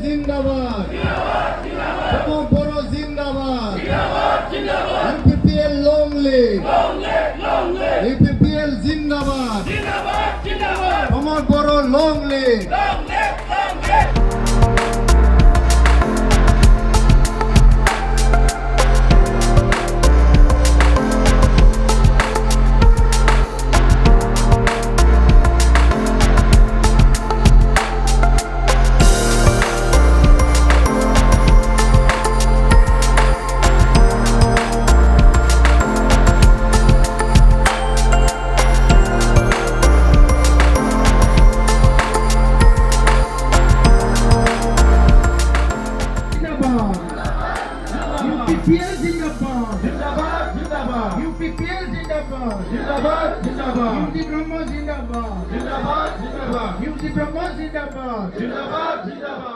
জিন্দাবাদ, বড় জিন্দাবাদ, ইউপিপিএল লং লিভ, ইউপিপিএল জিন্দাবাদ, আমার বড় লং লিভ। UPPL जिंदाबाद, जिंदाबाद, जिंदाबाद। UPPL जिंदाबाद, जिंदाबाद, जिंदाबाद। UC ब्रह्म जिंदाबाद, जिंदाबाद, जिंदाबाद। UC ब्रह्म जिंदाबाद, जिंदाबाद, जिंदाबाद।